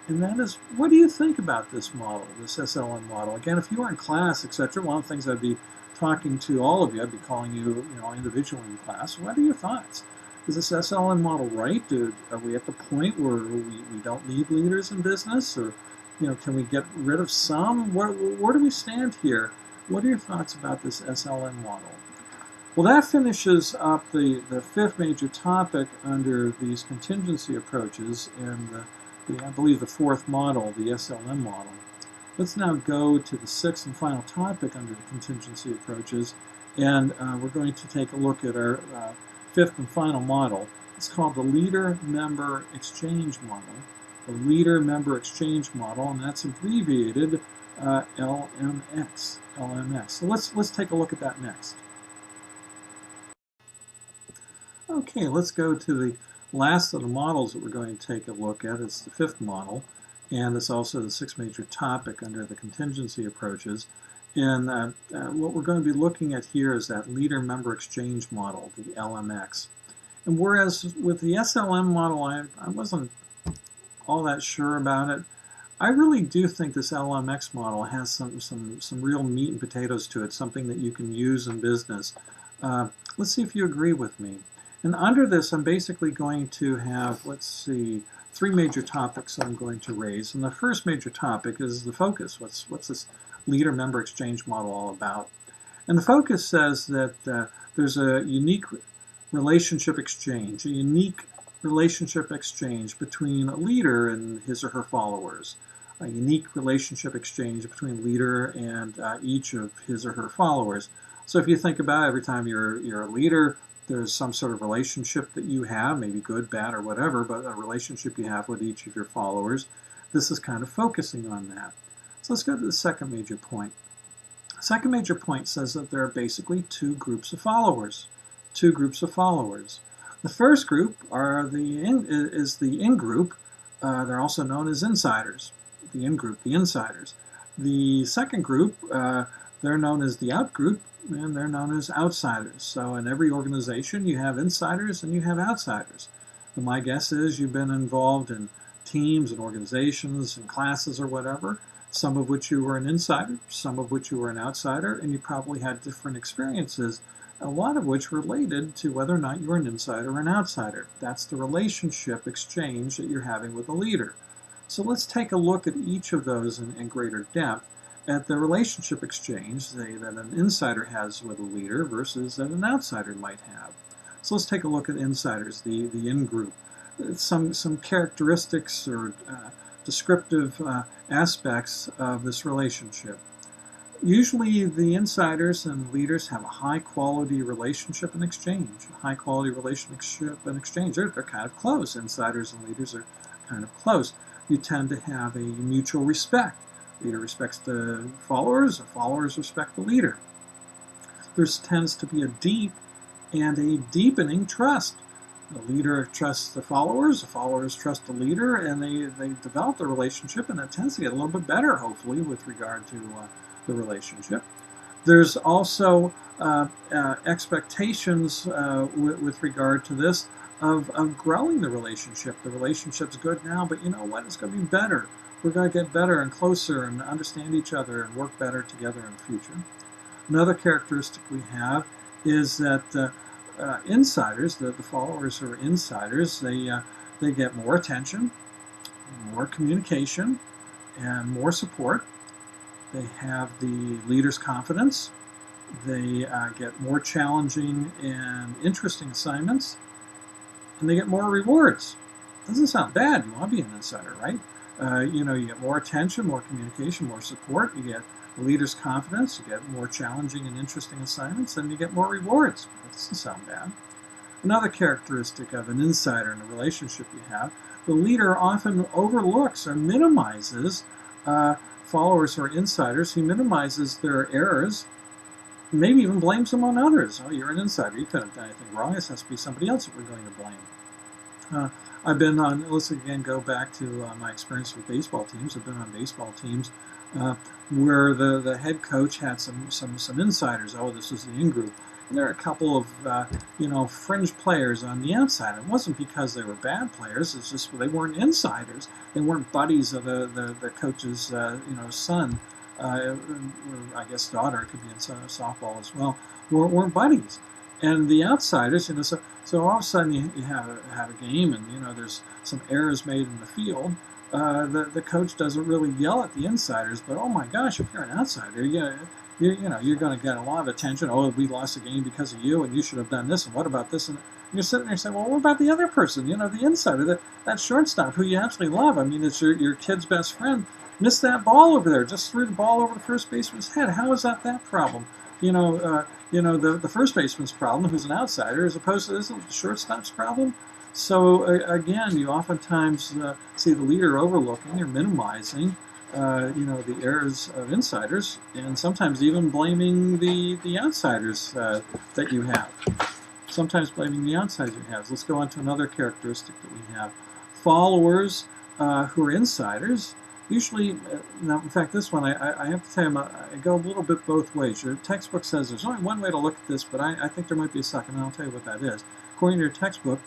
And that is, what do you think about this model, this SLM model? Again, if you were in class, etc., one of the things I'd be talking to all of you, I'd be calling you, individually in class. What are your thoughts? Is this SLM model right? Are we at the point where we don't need leaders in business? Or, can we get rid of some? Where do we stand here? What are your thoughts about this SLM model? Well, that finishes up the fifth major topic under these contingency approaches, and I believe the fourth model, the SLM model. Let's now go to the sixth and final topic under the contingency approaches, and we're going to take a look at our fifth and final model. It's called the Leader-Member Exchange Model. The Leader-Member Exchange Model, and that's abbreviated LMX. So let's take a look at that next. Okay, let's go to the last of the models that we're going to take a look at. It's the fifth model, and it's also the sixth major topic under the contingency approaches. And what we're going to be looking at here is that Leader-Member Exchange Model, the LMX. And whereas with the SLM model, I wasn't all that sure about it, I really do think this LMX model has some real meat and potatoes to it, something that you can use in business. Let's see if you agree with me. And under this, I'm basically going to have, three major topics I'm going to raise. And the first major topic is the focus. What's this Leader-Member Exchange Model all about? And the focus says that there's a unique relationship exchange, between a leader and his or her followers, a unique relationship exchange between a leader and each of his or her followers. So if you think about it, every time you're a leader, there's some sort of relationship that you have, maybe good, bad, or whatever, but a relationship you have with each of your followers. This is kind of focusing on that. So let's go to the second major point. The second major point says that there are basically two groups of followers. The first group is the in-group. They're also known as insiders. The in-group, the insiders. The second group, they're known as the out-group, and they're known as outsiders. So in every organization, you have insiders and you have outsiders. And my guess is you've been involved in teams and organizations and classes or whatever, some of which you were an insider, some of which you were an outsider, and you probably had different experiences, a lot of which related to whether or not you were an insider or an outsider. That's the relationship exchange that you're having with a leader. So let's take a look at each of those in greater depth, at the relationship exchange, say, that an insider has with a leader versus that an outsider might have. So let's take a look at insiders, the in-group. Some characteristics or descriptive aspects of this relationship. Usually the insiders and leaders have a high-quality relationship and exchange. They're kind of close. Insiders and leaders are kind of close. You tend to have a mutual respect. Leader respects the followers respect the leader. There tends to be a deep and a deepening trust. The leader trusts the followers trust the leader, and they develop the relationship, and it tends to get a little bit better, hopefully, with regard to the relationship. There's also expectations with regard to this of growing the relationship. The relationship's good now, but you know what? It's going to be better. We're going to get better and closer and understand each other and work better together in the future. Another characteristic we have is that insiders, the followers who are insiders, they get more attention, more communication, and more support. They have the leader's confidence. They get more challenging and interesting assignments, and they get more rewards. Doesn't sound bad. You want to be an insider, right? You get more attention, more communication, more support. You get the leader's confidence. You get more challenging and interesting assignments, and you get more rewards. That doesn't sound bad. Another characteristic of an insider in a relationship you have, the leader often overlooks or minimizes followers or insiders. He minimizes their errors, maybe even blames them on others. Oh, you're an insider. You couldn't have done anything wrong. This has to be somebody else that we're going to blame. I've been on, let's again go back to my experience with baseball teams. I've been on baseball teams where the head coach had some insiders. Oh, this is the in-group. And there are a couple of, fringe players on the outside. It wasn't because they were bad players. It's just they weren't insiders. They weren't buddies of the coach's, son, or I guess daughter. It could be in softball as well. Weren't buddies. And the outsiders, so all of a sudden you have a game, and there's some errors made in the field. The coach doesn't really yell at the insiders, but oh my gosh, if you're an outsider, you're going to get a lot of attention. Oh, we lost the game because of you, and you should have done this, and what about this? And you're sitting there saying, well, what about the other person? The insider, that shortstop who you absolutely love. I mean, it's your kid's best friend. Missed that ball over there, just threw the ball over the first baseman's head. How is that problem? The first baseman's problem, who's an outsider, as opposed to the shortstop's problem. So again, you oftentimes see the leader overlooking or minimizing, the errors of insiders, and sometimes even blaming the outsiders that you have. Sometimes blaming the outsiders you have. Let's go on to another characteristic that we have. Followers who are insiders. Usually, now in fact, this one, I have to tell you, I go a little bit both ways. Your textbook says there's only one way to look at this, but I think there might be a second, and I'll tell you what that is. According to your textbook,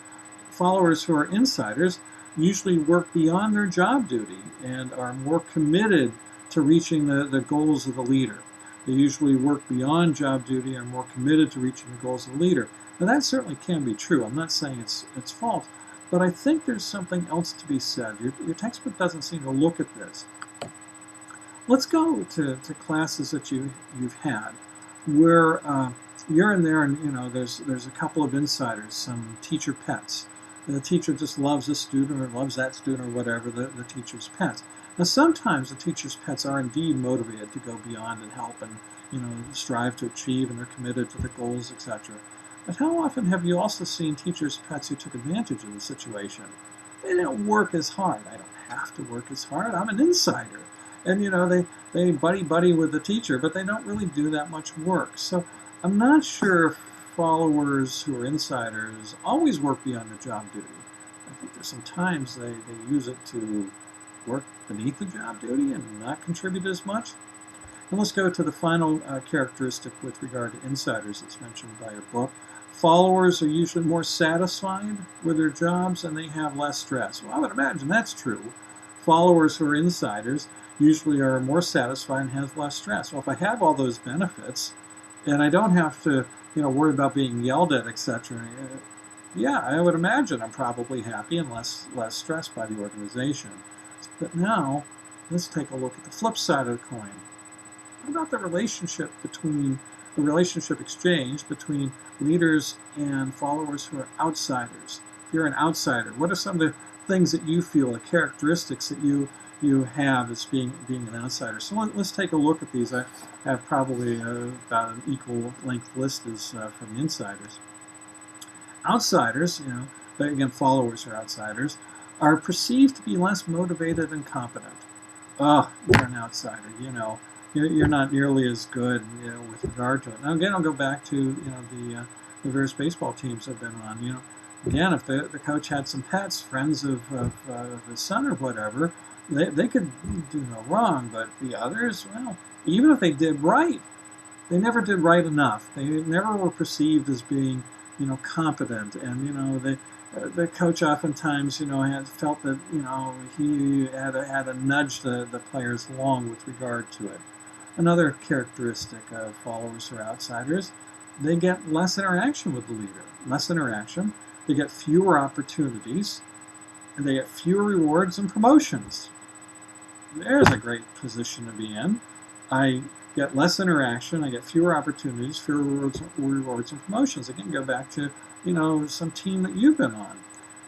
followers who are insiders usually work beyond their job duty and are more committed to reaching the goals of the leader. They usually work beyond job duty and are more committed to reaching the goals of the leader. Now that certainly can be true. I'm not saying it's false. But I think there's something else to be said. Your textbook doesn't seem to look at this. Let's go to classes that you've had where you're in there and there's a couple of insiders, some teacher pets. The teacher just loves this student or loves that student or whatever, the teacher's pets. Now sometimes the teacher's pets are indeed motivated to go beyond and help and strive to achieve, and they're committed to the goals, etc. But how often have you also seen teachers' pets who took advantage of the situation? They didn't work as hard. I don't have to work as hard. I'm an insider. And, they buddy with the teacher, but they don't really do that much work. So I'm not sure if followers who are insiders always work beyond the job duty. I think there's some times they use it to work beneath the job duty and not contribute as much. And let's go to the final characteristic with regard to insiders that's mentioned by your book. Followers are usually more satisfied with their jobs and they have less stress. Well, I would imagine that's true. Followers who are insiders usually are more satisfied and have less stress. Well, if I have all those benefits and I don't have to, worry about being yelled at, etc., yeah, I would imagine I'm probably happy and less stressed by the organization. But now, let's take a look at the flip side of the coin. What about the relationship exchange between leaders and followers who are outsiders? If you're an outsider, what are some of the things that you feel, the characteristics that you have as being an outsider? So let's take a look at these. I have probably about an equal length list as for the insiders. Outsiders, again, followers or outsiders, are perceived to be less motivated and competent. Oh, you're an outsider, You're not nearly as good, with regard to it. Now again, I'll go back to the various baseball teams I've been on. Again, if the coach had some pets, friends of his son or whatever, they could do no wrong. But the others, well, even if they did right, they never did right enough. They never were perceived as being, competent. And, the coach oftentimes, had felt that, he had to nudge the players along with regard to it. Another characteristic of followers or outsiders, they get less interaction with the leader. Less interaction. They get fewer opportunities. And they get fewer rewards and promotions. There's a great position to be in. I get less interaction, I get fewer opportunities, fewer rewards and promotions. Again, go back to, some team that you've been on.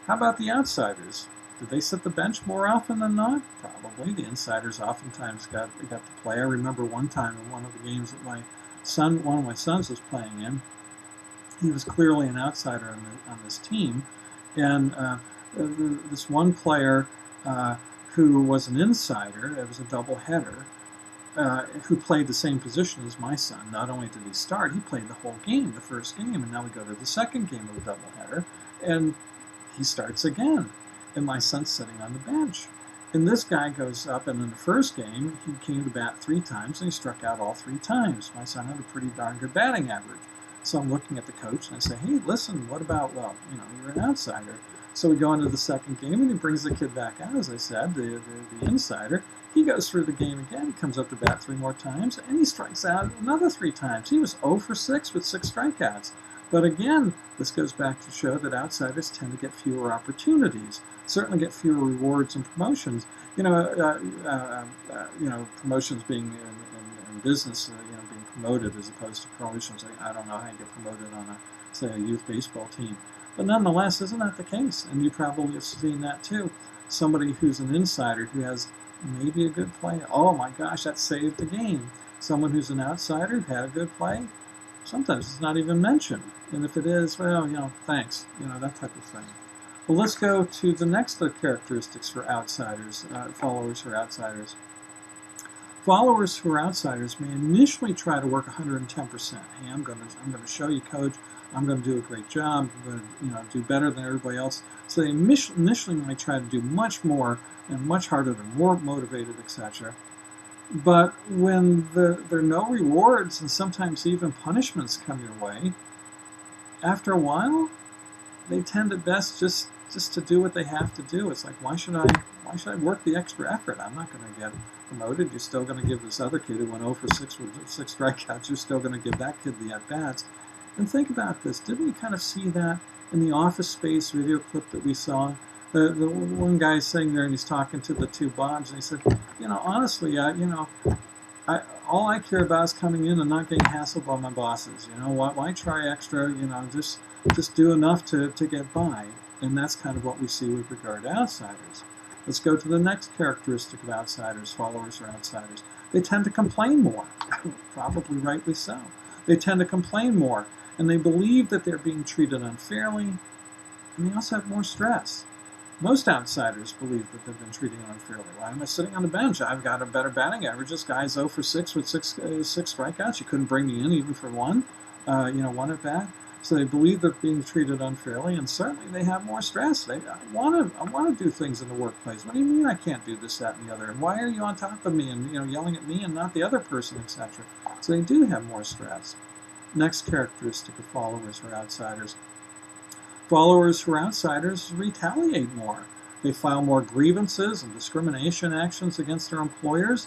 How about the outsiders? Did they sit the bench more often than not? Probably. The insiders oftentimes got to play. I remember one time in one of the games that one of my sons was playing in, he was clearly an outsider on this team, and this one player who was an insider, it was a doubleheader, who played the same position as my son. Not only did he start, he played the whole game, the first game, and now we go to the second game of the doubleheader, and he starts again, and my son's sitting on the bench. And this guy goes up, and in the first game, he came to bat 3 times, and he struck out all 3 times. My son had a pretty darn good batting average. So I'm looking at the coach, and I say, hey, listen, what about, you're an outsider. So we go into the second game, and he brings the kid back out, as I said, the insider. He goes through the game again. He comes up to bat 3 more times, and he strikes out another 3 times. He was 0 for 6 with 6 strikeouts. But again, this goes back to show that outsiders tend to get fewer opportunities, certainly get fewer rewards and promotions. Promotions being in business, being promoted as opposed to promotions. I don't know how you get promoted on a youth baseball team. But nonetheless, isn't that the case? And you probably have seen that too. Somebody who's an insider who has maybe a good play. Oh my gosh, that saved the game. Someone who's an outsider who had a good play, sometimes it's not even mentioned. And if it is, well, thanks, that type of thing. Well, let's go to the next characteristics for outsiders, followers who are outsiders. Followers who are outsiders may initially try to work 110%. Hey, I'm going to show you, coach. I'm going to do a great job. I'm going to do better than everybody else. So they initially might try to do much more and much harder, they're more motivated, etc. But when there are no rewards and sometimes even punishments come your way, after a while, they tend at best just to do what they have to do. It's like, why should I work the extra effort? I'm not going to get promoted. You're still going to give this other kid who went 0 for 6 with 6 strikeouts, you're still going to give that kid the at-bats. And think about this. Didn't we kind of see that in the Office Space video clip that we saw? The one guy sitting there and he's talking to the 2 Bobs, and he said, honestly, all I care about is coming in and not getting hassled by my bosses. Why try extra? Just do enough to get by. And that's kind of what we see with regard to outsiders. Let's go to the next characteristic of outsiders, followers or outsiders. They tend to complain more, probably rightly so. They tend to complain more, and they believe that they're being treated unfairly, and they also have more stress. Most outsiders believe that they've been treated unfairly. Why am I sitting on the bench? I've got a better batting average. This guy's 0 for 6 with 6 strikeouts. You couldn't bring me in even for one at bat. So they believe they're being treated unfairly, and certainly they have more stress. I want to do things in the workplace. What do you mean I can't do this, that, and the other? And why are you on top of me and yelling at me and not the other person, etc.? So they do have more stress. Next characteristic of followers or outsiders. Followers who are outsiders retaliate more. They file more grievances and discrimination actions against their employers.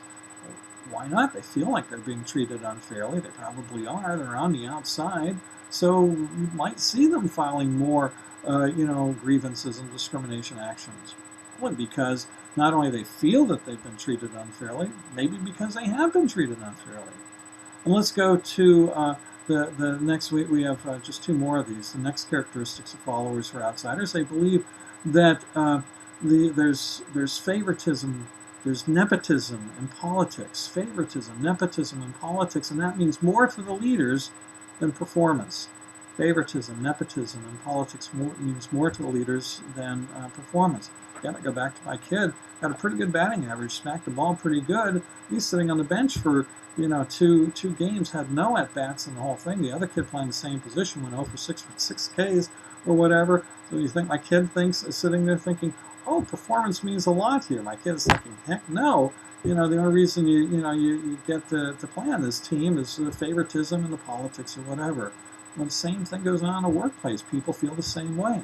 Why not? They feel like they're being treated unfairly. They probably are. They're on the outside. So you might see them filing more, grievances and discrimination actions. Well, because not only they feel that they've been treated unfairly, maybe because they have been treated unfairly. And let's go to the next week. We have just 2 more of these. The next characteristics of followers or outsiders. They believe that there's favoritism, there's nepotism in politics. Favoritism, nepotism in politics, and that means more to the leaders than performance. Favoritism, nepotism in politics means more to the leaders than performance. Again, I go back to my kid, got a pretty good batting average, smacked the ball pretty good. He's sitting on the bench for two games, had no at-bats in the whole thing. The other kid playing the same position went 0 for 6 with 6 Ks. or whatever. So you think my kid is sitting there thinking, oh, performance means a lot here. My kid's thinking, heck no. The only reason you get to play on this team is the favoritism and the politics or whatever. Well, the same thing goes on in a workplace. People feel the same way.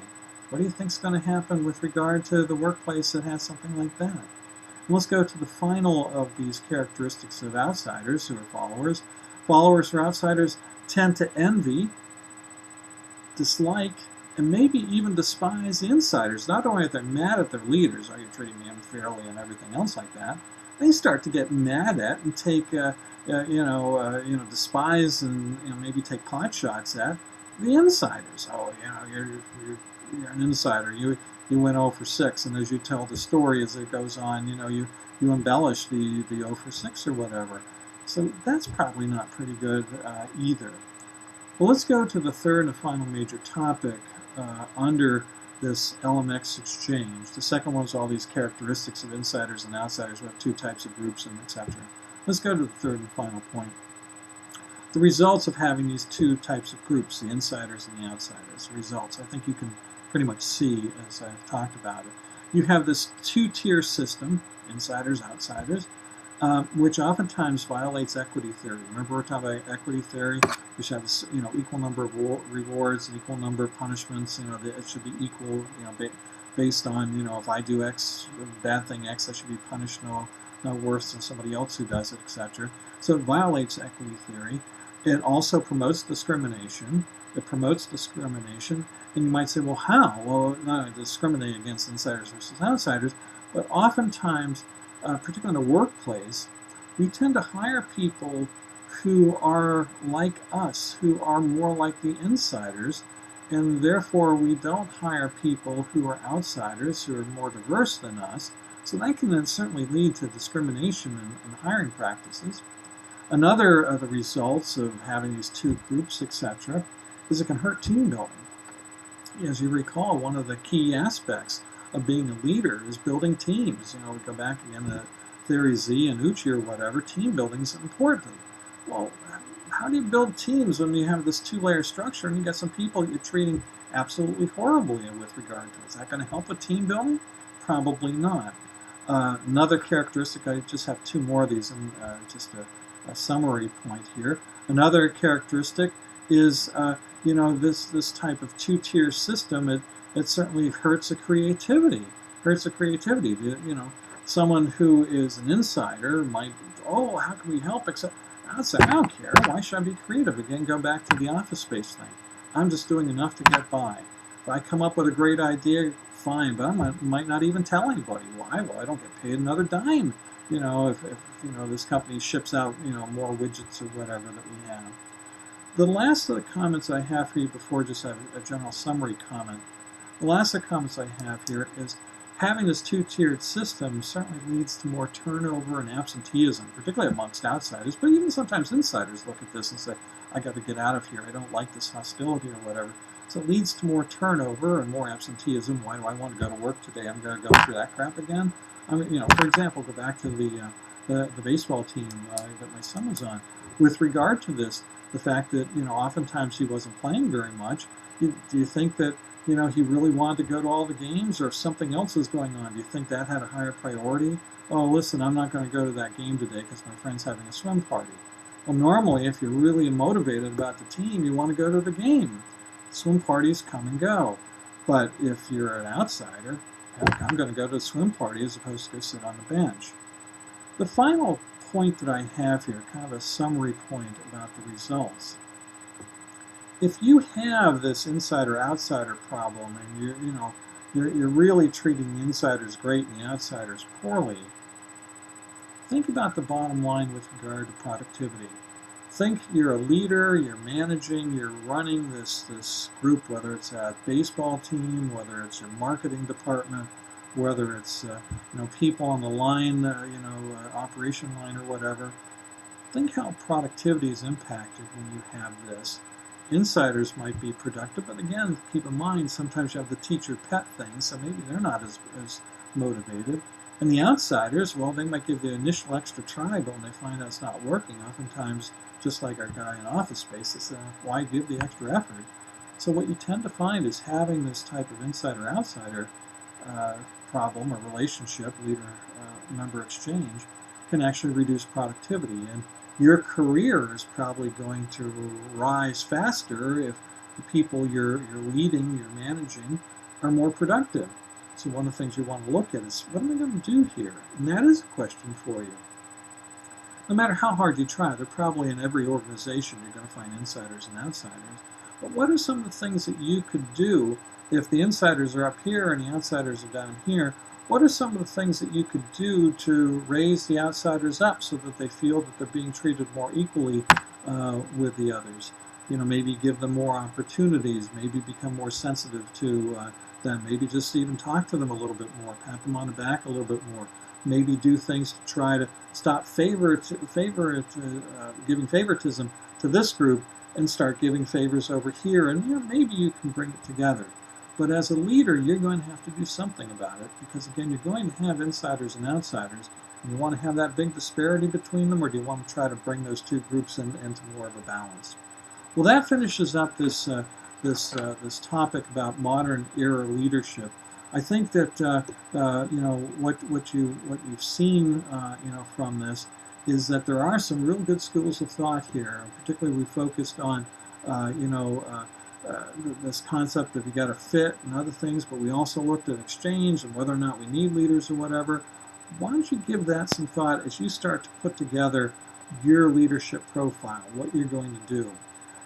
What do you think is going to happen with regard to the workplace that has something like that? And let's go to the final of these characteristics of outsiders who are followers. Followers or outsiders tend to envy, dislike, and maybe even despise the insiders. Not only are they mad at their leaders, are you treating me unfairly and everything else like that, they start to get mad at and take, despise and maybe take pot shots at the insiders. Oh, you're an insider. You went 0 for 6, and as you tell the story as it goes on, you embellish the 0 for 6 or whatever. So that's probably not pretty good either. Well, let's go to the third and final major topic under this LMX exchange. The second one is all these characteristics of insiders and outsiders. We have 2 types of groups, and etc. Let's go to the third and final point. The results of having these 2 types of groups, the insiders and the outsiders. Results, I think you can pretty much see as I've talked about it. You have this 2-tier system, insiders, outsiders, which oftentimes violates equity theory. Remember, we're talking about equity theory. We should have equal number of rewards and equal number of punishments. It should be equal. Based on if I do X, bad thing X, I should be punished no worse than somebody else who does it, etc. So it violates equity theory. It also promotes discrimination. And you might say, well, how? Well, not only discriminate against insiders versus outsiders, but oftentimes, particularly in a workplace, we tend to hire people who are like us, who are more like the insiders, and therefore we don't hire people who are outsiders, who are more diverse than us. So that can then certainly lead to discrimination in hiring practices. Another of the results of having these 2 groups, etc., is it can hurt team building. As you recall, one of the key aspects of being a leader is building teams. We go back again to Theory Z and Uchi or whatever. Team building is important. Well, how do you build teams when you have this 2-layer structure and you got some people you're treating absolutely horribly with regard to? Is that going to help with team building? Probably not. Another characteristic, I just have 2 more of these in just a summary point here. Another characteristic is, this type of 2-tier system, it certainly hurts the creativity. Someone who is an insider might, oh, how can we help? Except outside, I don't care. Why should I be creative? Again, go back to the Office Space thing. I'm just doing enough to get by. If I come up with a great idea, fine, but I might not even tell anybody. Why? Well, I don't get paid another dime. If this company ships out more widgets or whatever that we have. The last of the comments I have for you before just a general summary comment. The last of the comments I have here is having this 2-tiered system certainly leads to more turnover and absenteeism, particularly amongst outsiders, but even sometimes insiders look at this and say, I got to get out of here. I don't like this hostility or whatever. So it leads to more turnover and more absenteeism. Why do I want to go to work today? I'm going to go through that crap again. For example, go back to the baseball team that my son was on. With regard to this, the fact that oftentimes he wasn't playing very much. Do you think that he really wanted to go to all the games, or if something else is going on? Do you think that had a higher priority? Oh, listen, I'm not going to go to that game today because my friend's having a swim party. Well, normally, if you're really motivated about the team, you want to go to the game. Swim parties come and go. But if you're an outsider, heck, I'm going to go to a swim party as opposed to go sit on the bench. The final point that I have here, kind of a summary point about the results. If you have this insider-outsider problem, and you're really treating the insiders great and the outsiders poorly, think about the bottom line with regard to productivity. Think you're a leader, you're managing, you're running this group, whether it's a baseball team, whether it's your marketing department, whether it's people on the line, operation line or whatever. Think how productivity is impacted when you have this. Insiders might be productive, but again, keep in mind, sometimes you have the teacher pet thing, so maybe they're not as motivated. And the outsiders, well, they might give the initial extra try, but when they find out it's not working, oftentimes, just like our guy in Office Space, they say, why give the extra effort? So what you tend to find is having this type of insider-outsider problem or relationship, leader-member exchange, can actually reduce productivity. And your career is probably going to rise faster if the people you're leading, you're managing, are more productive. So one of the things you want to look at is, what am I going to do here? And that is a question for you. No matter how hard you try, they're probably in every organization you're going to find insiders and outsiders. But what are some of the things that you could do if the insiders are up here and the outsiders are down here? What are some of the things that you could do to raise the outsiders up so that they feel that they're being treated more equally with the others? Maybe give them more opportunities, maybe become more sensitive to them, maybe just even talk to them a little bit more, pat them on the back a little bit more, maybe do things to try to stop giving favoritism to this group and start giving favors over here, and maybe you can bring it together. But as a leader, you're going to have to do something about it, because again, you're going to have insiders and outsiders, and you want to have that big disparity between them, or do you want to try to bring those two groups into more of a balance? Well, that finishes up this topic about modern era leadership. I think that what you've seen from this is that there are some real good schools of thought here. Particularly, we focused on this concept of you got to fit and other things, but we also looked at exchange and whether or not we need leaders or whatever. Why don't you give that some thought as you start to put together your leadership profile, what you're going to do.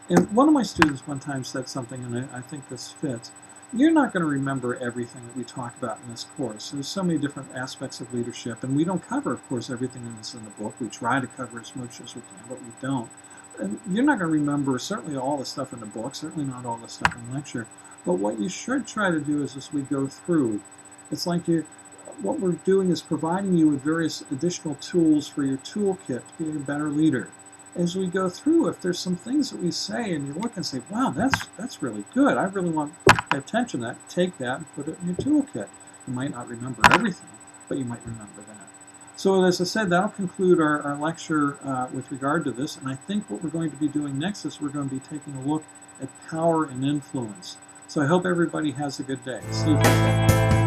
And one of my students one time said something, and I think this fits. You're not going to remember everything that we talk about in this course. There's so many different aspects of leadership, and we don't cover, of course, everything that's in the book. We try to cover as much as we can, but we don't. And you're not going to remember certainly all the stuff in the book, certainly not all the stuff in the lecture. But what you should try to do is, as we go through, it's like what we're doing is providing you with various additional tools for your toolkit to be a better leader. As we go through, if there's some things that we say and you look and say, wow, that's really good, I really want to pay attention to that, take that and put it in your toolkit. You might not remember everything, but you might remember that. So as I said, that'll conclude our lecture with regard to this, and I think what we're going to be doing next is we're going to be taking a look at power and influence. So I hope everybody has a good day. See you.